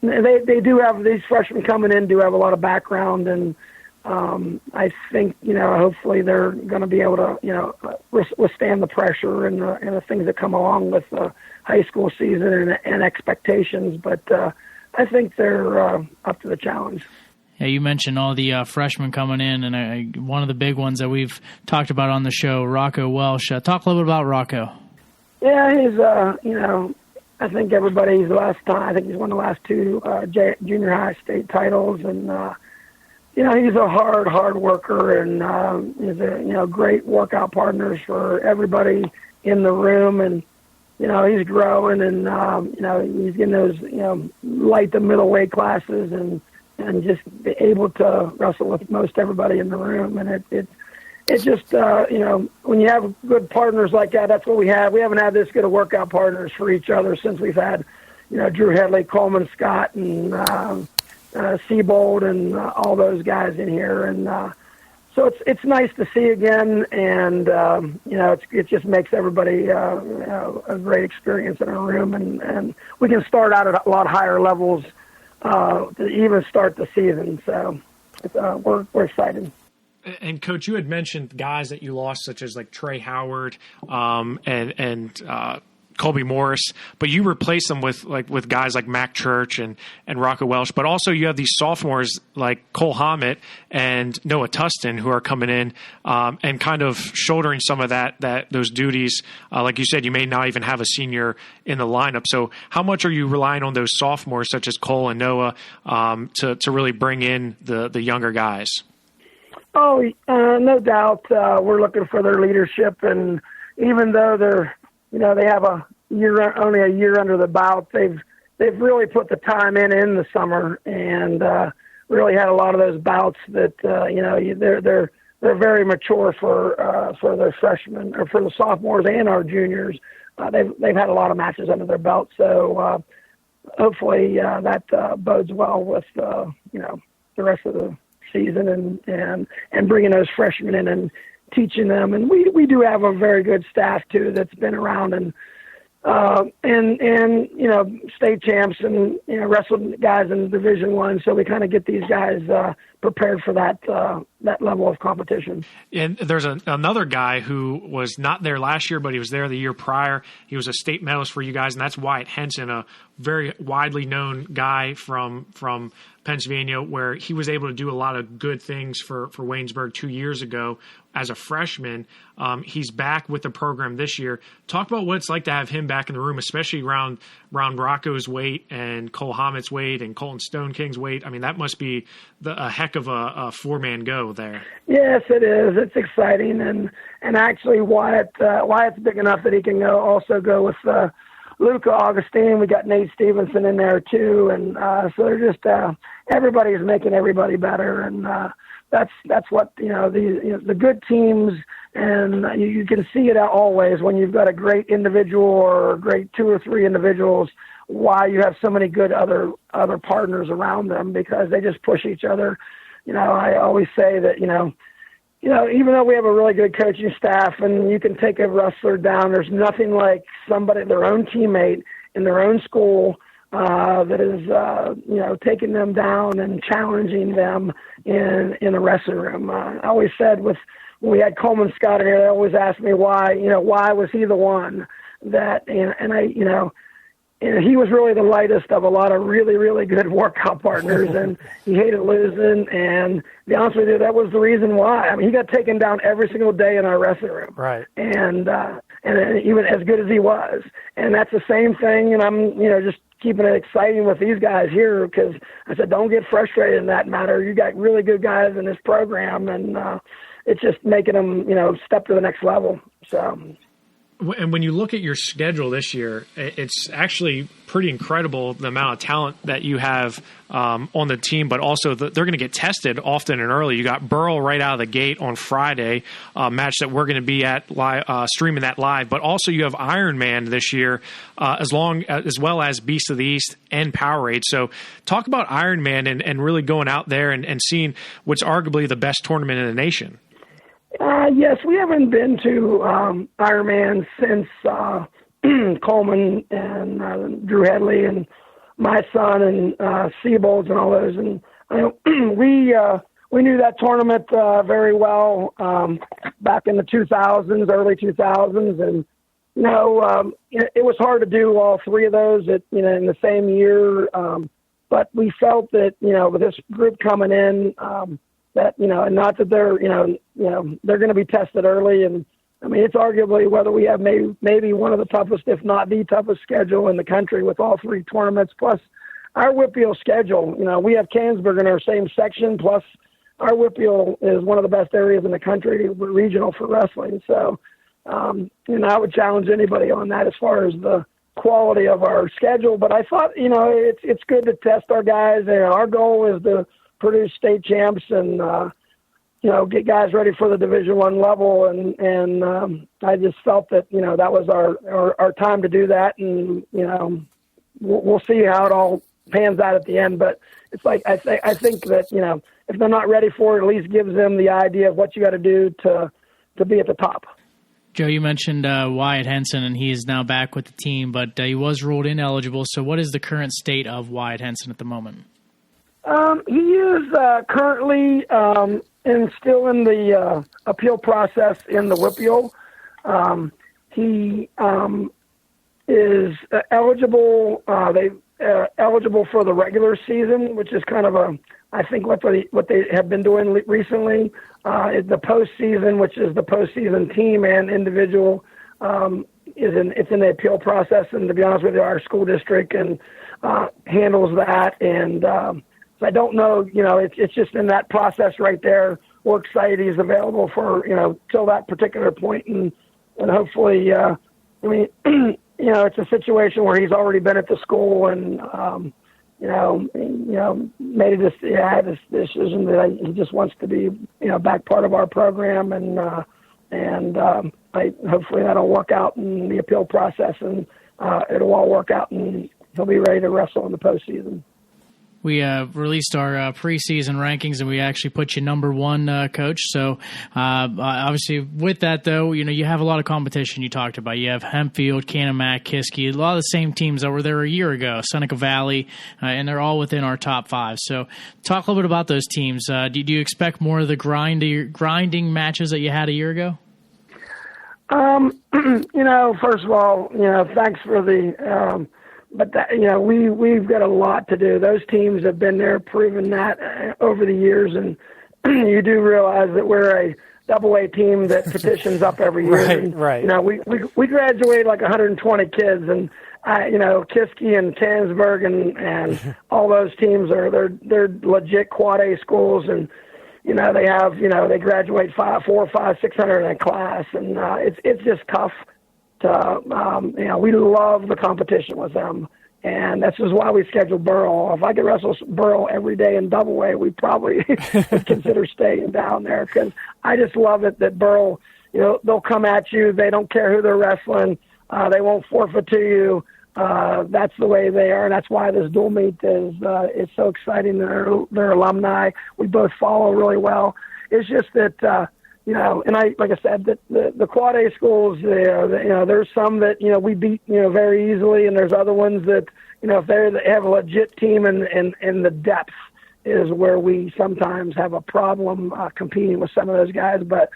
Speaker 6: They do have, these freshmen coming in do have a lot of background, and I think, hopefully they're going to be able to, withstand the pressure and the things that come along with the high school season and expectations. But I think they're up to the challenge.
Speaker 3: Yeah, you mentioned all the freshmen coming in, and one of the big ones that we've talked about on the show, Rocco Welsh. Talk a little bit about Rocco.
Speaker 6: Yeah, he's I think everybody's I think he's won the last two junior high state titles, and he's a hard worker, and he's a great workout partners for everybody in the room, and he's growing, and he's getting those light to middleweight classes, and just be able to wrestle with most everybody in the room, and it's just when you have good partners like that, that's what we have. We haven't had this good of workout partners for each other since we've had Drew Headley, Coleman Scott, and Seabold, and all those guys in here, and so it's nice to see again, and it just makes everybody a great experience in our room, and we can start out at a lot higher levels to even start the season. So we're excited.
Speaker 4: And Coach, you had mentioned guys that you lost, such as like Trey Howard and Colby Morris, but you replace them with guys like Mac Church and Rocco Welsh. But also you have these sophomores like Cole Hammett and Noah Tustin who are coming in and kind of shouldering some of those duties. Like you said, you may not even have a senior in the lineup. So how much are you relying on those sophomores such as Cole and Noah to really bring in the younger guys?
Speaker 6: Oh, no doubt. We're looking for their leadership, and even though they have only a year under the belt, they've really put the time in the summer, and really had a lot of those bouts that they're very mature for their freshmen, or for the sophomores and our juniors. They've had a lot of matches under their belt, so hopefully that bodes well with the rest of the season, and bringing those freshmen in and teaching them. And we do have a very good staff too that's been around and state champs and wrestled guys in Division I. So we kind of get these guys prepared for that level of competition.
Speaker 4: And there's another guy who was not there last year, but he was there the year prior. He was a state medalist for you guys, and that's Wyatt Henson, a very widely known guy from Pennsylvania, where he was able to do a lot of good things for Waynesburg 2 years ago as a freshman. He's back with the program this year. Talk about what it's like to have him back in the room, especially around Rocco's weight and Cole Hammett's weight and Colton Stone King's weight. I mean, that must be a heck of a four-man go there.
Speaker 6: Yes, it is. It's exciting, and actually Wyatt's big enough that he can also go with Luca Augustine. We got Nate Stevenson in there too, and so they're just everybody's making everybody better, and that's what the good teams, and you can see it always when you've got a great individual or a great two or three individuals, why you have so many good other partners around them, because they just push each other. I always say that even though we have a really good coaching staff and you can take a wrestler down, there's nothing like somebody, their own teammate in their own school, that is, taking them down and challenging them in the wrestling room. I always said when we had Coleman Scott in here, they always asked me why was he the one that, and he was really the lightest of a lot of really, really good workout partners, and he hated losing. And to be honest with you, that was the reason why. I mean, he got taken down every single day in our wrestling room.
Speaker 4: Right.
Speaker 6: And even as good as he was. And that's the same thing. And I'm, just keeping it exciting with these guys here, because I said, don't get frustrated in that matter. You got really good guys in this program, and it's just making them, step to the next level. So.
Speaker 4: And when you look at your schedule this year, it's actually pretty incredible the amount of talent that you have on the team, but also they're going to get tested often and early. You got Burl right out of the gate on Friday, a match that we're going to be at live, streaming that live, but also you have Iron Man this year, as well as Beast of the East and Powerade. So talk about Iron Man and really going out there and seeing what's arguably the best tournament in the nation.
Speaker 6: Yes, we haven't been to Ironman since Coleman and Drew Headley and my son and Seabolds and all those. And we knew that tournament very well back in the 2000s, early 2000s, and it was hard to do all three of those in the same year. But we felt that with this group coming in. That and not that they're they're going to be tested early, and I mean, it's arguably whether we have maybe one of the toughest, if not the toughest schedule in the country with all 3 tournaments, plus our WPIAL schedule. You know, we have Canonsburg in our same section, plus our WPIAL is one of the best areas in the country, regional for wrestling. So, you know, I would challenge anybody on that as far as the quality of our schedule. But I thought, you know, it's good to test our guys. And our goal is to produce state champs and, you know, get guys ready for the Division I level. And I just felt that, you know, that was our time to do that. And, you know, we'll see how it all pans out at the end. But it's like, I think that, you know, if they're not ready for it, at least gives them the idea of what you got to do to be at the top.
Speaker 3: Joe, you mentioned Wyatt Henson, and he is now back with the team, but he was ruled ineligible. So what is the current state of Wyatt Henson at the moment?
Speaker 6: He is currently still in the appeal process in the WPIAL. He is eligible. Eligible for the regular season, which is kind of I think what they have been doing recently. Is the postseason, which is the postseason team and individual, it's in the appeal process. And to be honest with you, our school district handles that. And so I don't know, you know, it's just in that process right there. We're excited he's available for, you know, till that particular point, and hopefully, I mean, you know, it's a situation where he's already been at the school and, you know, made this decision that he just wants to be, you know, back part of our program, and hopefully that'll work out in the appeal process, and it'll all work out, and he'll be ready to wrestle in the postseason.
Speaker 3: We released our preseason rankings, and we actually put you number 1, Coach. So obviously with that, though, you know, you have a lot of competition you talked about. You have Hempfield, Canon-Mac, Kiski, a lot of the same teams that were there a year ago, Seneca Valley, and they're all within our top 5. So talk a little bit about those teams. Do you expect more of the grinding matches that you had a year ago?
Speaker 6: You know, first of all, you know, thanks for the but that, you know, we've got a lot to do. Those teams have been there, proven that over the years, and you do realize that we're a AA team that petitions up every year.
Speaker 4: Right.
Speaker 6: You know, we graduate like 120 kids, and you know, Kiski and Canonsburg and all those teams they're legit quad A schools, and you know they graduate 400, 500, 600 in a class, and it's just tough. You know, we love the competition with them, and that's just why we scheduled Burrell. If I could wrestle Burrell every day in AA, we probably would consider staying down there, because I just love it that Burrell, you know, they'll come at you. They don't care who they're wrestling. They won't forfeit to you. That's the way they are, and that's why this dual meet is so exciting. They're alumni. We both follow really well. It's just that. You know, and like I said, the quad A schools, you know, there's some that, you know, we beat, you know, very easily, and there's other ones that, you know, if they have a legit team and the depth is where we sometimes have a problem competing with some of those guys. But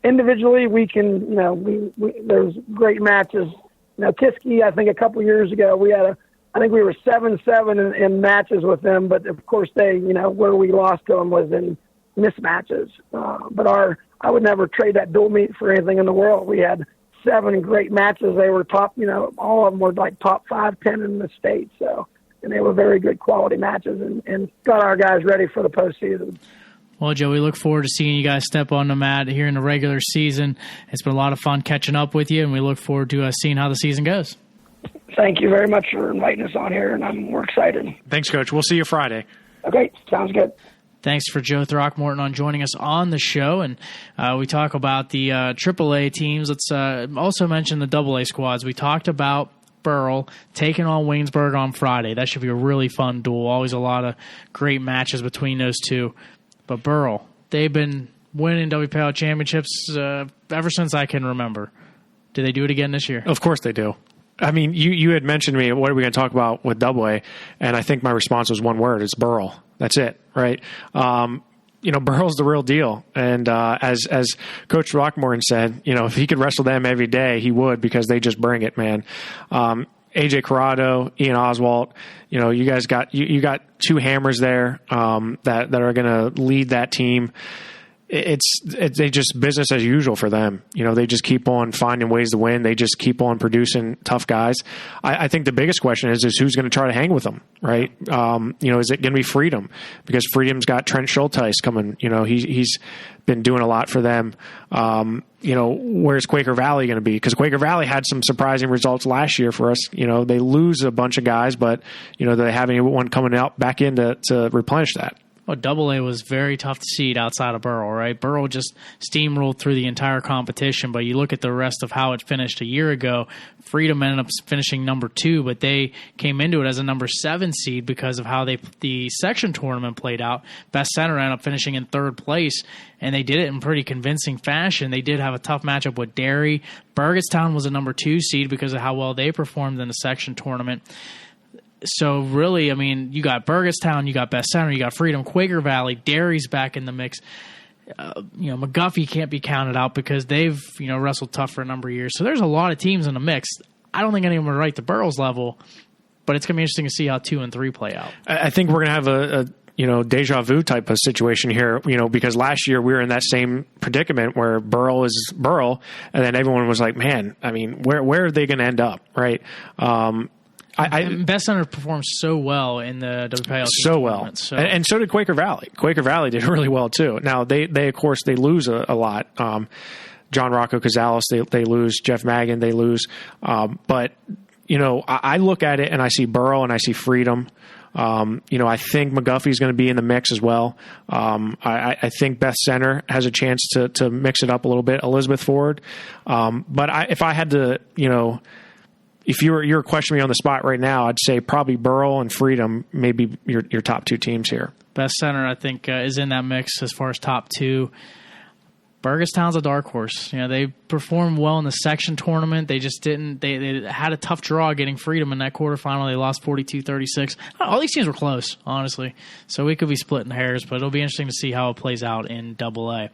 Speaker 6: individually, we can, you know, there's great matches. You know, Kiski, I think a couple years ago, I think we were 7-7 in matches with them, but of course they, you know, where we lost to them was in mismatches, but I would never trade that dual meet for anything in the world. We had 7 great matches. They were top, you know, all of them were like top 5, 10 in the state. So, and they were very good quality matches, and got our guys ready for the postseason.
Speaker 3: Well, Joe, we look forward to seeing you guys step on the mat here in the regular season. It's been a lot of fun catching up with you, and we look forward to seeing how the season goes.
Speaker 6: Thank you very much for inviting us on here, and we're excited.
Speaker 4: Thanks, Coach. We'll see you Friday.
Speaker 6: Okay, sounds good.
Speaker 3: Thanks for Joe Throckmorton on joining us on the show, and we talk about the AAA teams. Let's also mention the AA squads. We talked about Burrell taking on Waynesburg on Friday. That should be a really fun duel. Always a lot of great matches between those two. But Burrell, they've been winning WPIAL championships ever since I can remember. Do they do it again this year?
Speaker 4: Of course they do. I mean, you had mentioned to me, what are we going to talk about with AA? And I think my response was one word. It's Burrell. That's it, right? You know, Burrell's the real deal. And as Coach Throckmorton said, you know, if he could wrestle them every day, he would, because they just bring it, man. AJ Corrado, Ian Oswalt, you know, you guys got you got 2 hammers there that are going to lead that team. they just business as usual for them. They just keep on finding ways to win. They just keep on producing tough guys. I think the biggest question is who's going to try to hang with them, right? Is it going to be Freedom? Because Freedom's got Trent Schulteis coming. He's been doing a lot for them. Where's Quaker Valley going to be? Because Quaker Valley had some surprising results last year for us. They lose a bunch of guys, but they have anyone coming out back in to replenish that.
Speaker 3: Well, AA was very tough to seed outside of Burrell, right? Burrell just steamrolled through the entire competition, but you look at the rest of how it finished a year ago, Freedom ended up finishing number 2, but they came into it as a number 7 seed because of how the section tournament played out. Best Center ended up finishing in 3rd place, and they did it in pretty convincing fashion. They did have a tough matchup with Derry. Burgettstown was a number 2 seed because of how well they performed in the section tournament. So really, you got Burgettstown, you got Best Center, you got Freedom, Quaker Valley, Derry's back in the mix. McGuffey can't be counted out because they've wrestled tough for a number of years. So there's a lot of teams in the mix. I don't think anyone would write to Burrell's level, but it's going to be interesting to see how 2 and 3 play out.
Speaker 4: I think we're going to have a deja vu type of situation here, because last year we were in that same predicament where Burrell is Burrell, and then everyone was like, man, where are they going to end up, right?
Speaker 3: Best Center performed so well in the WPIAL
Speaker 4: so well, and so did Quaker Valley. Quaker Valley did really well too. Now they of course they lose a lot. John Rocco Cazales they lose. Jeff Magan they lose. But I look at it and I see Burrell and I see Freedom. I think McGuffey's going to be in the mix as well. I think Beth Center has a chance to mix it up a little bit. Elizabeth Ford. But if I had to, if you were questioning me on the spot right now, I'd say probably Burrell and Freedom, maybe your top 2 teams here.
Speaker 3: Best Center, I think, is in that mix as far as top 2. Burgettstown's a dark horse. They performed well in the section tournament. They just didn't. They had a tough draw getting Freedom in that quarterfinal. They lost 42-36. All these teams were close, honestly. So we could be splitting hairs, but it'll be interesting to see how it plays out in AA.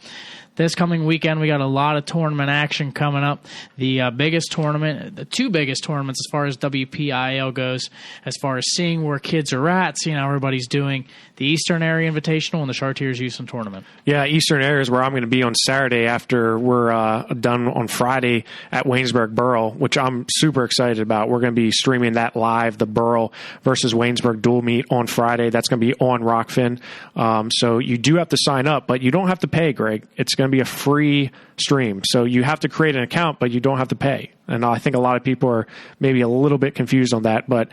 Speaker 3: This coming weekend, we got a lot of tournament action coming up. The biggest tournament, the 2 biggest tournaments as far as WPIAL goes, as far as seeing where kids are at, seeing how everybody's doing, the Eastern Area Invitational and the Chartiers Houston Tournament.
Speaker 4: Yeah, Eastern Area is where I'm going to be on Saturday after we're done on Friday at Waynesburg Burrell, which I'm super excited about. We're going to be streaming that live, the Burrell versus Waynesburg dual meet on Friday. That's going to be on Rockfin. So you do have to sign up, but you don't have to pay, Greg. It's going to be a free stream. So you have to create an account, but you don't have to pay. And I think a lot of people are maybe a little bit confused on that, but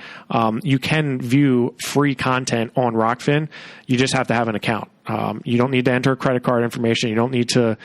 Speaker 4: you can view free content on Rockfin. You just have to have an account. You don't need to enter credit card information. You don't need to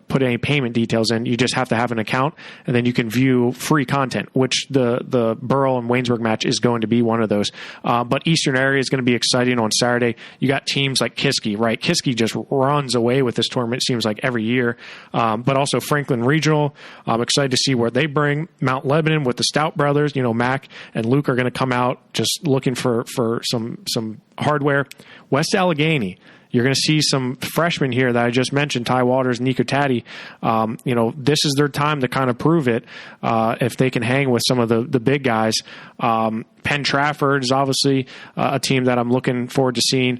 Speaker 4: put any payment details in. You just have to have an account, and then you can view free content, which the Burrell and Waynesburg match is going to be one of those. But Eastern Area is going to be exciting on Saturday. You got teams like Kiski, right? Kiski just runs away with this tournament, it seems like, every year. But also Franklin Regional. I'm excited to see where they bring. Mount Lebanon with the Stout brothers. Mac and Luke are going to come out just looking for some hardware. West Allegheny. You're going to see some freshmen here that I just mentioned, Ty Waters, Nico Taddy. This is their time to kind of prove it if they can hang with some of the big guys. Penn Trafford is obviously a team that I'm looking forward to seeing.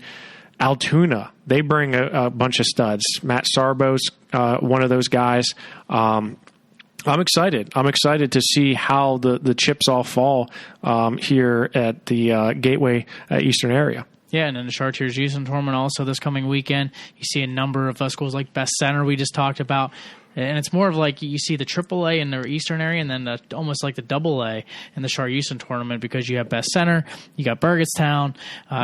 Speaker 4: Altoona, they bring a bunch of studs. Matt Sarbo's one of those guys. I'm excited. I'm excited to see how the chips all fall here at the Gateway Eastern Area.
Speaker 3: Yeah, and then the Chartiers Houston Tournament also this coming weekend. You see a number of schools like Best Center we just talked about. And it's more of like you see the AAA in the Eastern area and then almost like the AA in the Char Houston Tournament because you have Best Center, you got Burgettstown,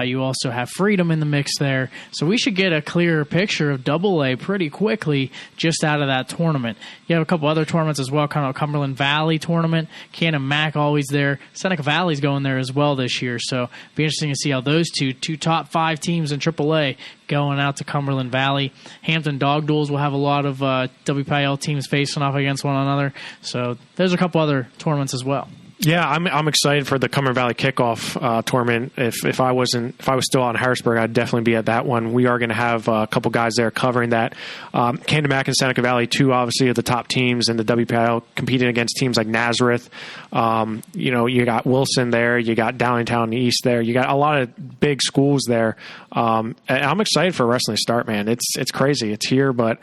Speaker 3: you also have Freedom in the mix there. So we should get a clearer picture of AA pretty quickly just out of that tournament. You have a couple other tournaments as well, kind of a Cumberland Valley tournament. Cannon Mac always there. Seneca Valley's going there as well this year. So it'll be interesting to see how those two top 5 teams in AAA going out to Cumberland Valley. Hampton Dog Duels will have a lot of WPIAL teams facing off against one another. So there's a couple other tournaments as well.
Speaker 4: Yeah, I'm excited for the Cumberland Valley kickoff tournament. If I was still out in Harrisburg, I'd definitely be at that one. We are going to have a couple guys there covering that. Camden Mac and Seneca Valley, two obviously of the top teams in the WPIAL, competing against teams like Nazareth. You got Wilson there, you got Downingtown East there, you got a lot of big schools there. And I'm excited for wrestling to start, man. It's crazy. It's here, but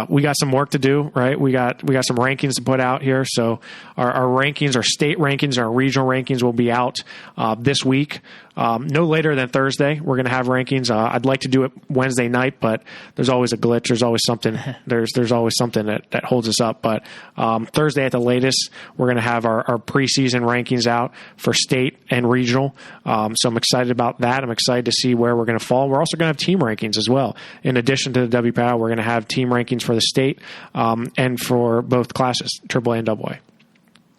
Speaker 4: we got some work to do, right? We got some rankings to put out here. So our rankings, our state rankings, our regional rankings will be out this week. No later than Thursday. We're going to have rankings. I'd like to do it Wednesday night, but there's always a glitch. There's always something. There's always something that holds us up. But Thursday at the latest, we're going to have our preseason rankings out for state and regional. So I'm excited about that. I'm excited to see where we're going to fall. We're also going to have team rankings as well. In addition to the WPIAL, we're going to have team rankings for the state and for both classes, AAA and AA.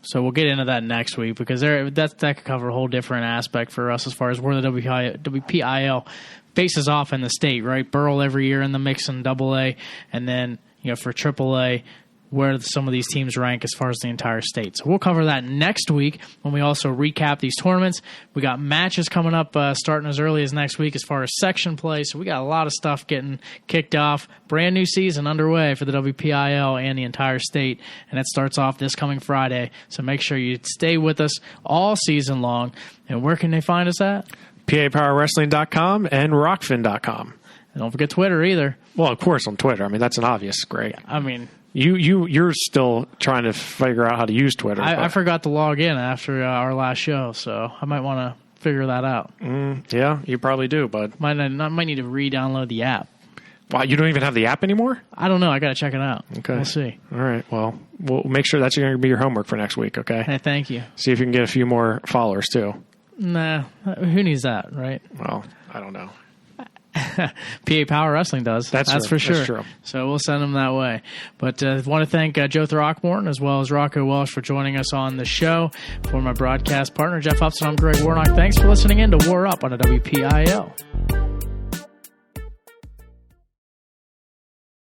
Speaker 3: So we'll get into that next week because that could cover a whole different aspect for us as far as where the WPIAL faces off in the state, right? Burrell every year in the mix in AA, and then for AAA, where some of these teams rank as far as the entire state. So we'll cover that next week when we also recap these tournaments. We got matches coming up starting as early as next week as far as section play. So we got a lot of stuff getting kicked off. Brand new season underway for the WPIAL and the entire state. And it starts off this coming Friday. So make sure you stay with us all season long. And where can they find us at?
Speaker 4: PAPowerWrestling.com and Rockfin.com.
Speaker 3: And don't forget Twitter either.
Speaker 4: Well, of course on Twitter. I mean, that's an obvious. Great.
Speaker 3: I mean,
Speaker 4: You're still trying to figure out how to use Twitter.
Speaker 3: I forgot to log in after our last show, so I might want to figure that out.
Speaker 4: Yeah, you probably do, but
Speaker 3: I might need to re-download the app.
Speaker 4: Wow, you don't even have the app anymore?
Speaker 3: I don't know. I got to check it out.
Speaker 4: Okay,
Speaker 3: we'll see.
Speaker 4: All right. Well, we'll make sure that's going to be your homework for next week. Okay.
Speaker 3: Hey, thank you.
Speaker 4: See if you can get a few more followers too.
Speaker 3: Nah, who needs that, right?
Speaker 4: Well, I don't know.
Speaker 3: PA Power Wrestling does. That's for sure.
Speaker 4: That's true.
Speaker 3: So we'll send them that way. But I want to thank Joe Throckmorton as well as Rocco Welsh for joining us on the show. For my broadcast partner, Jeff Upson, I'm Greg Warnock. Thanks for listening in to WarUp on the WPIAL.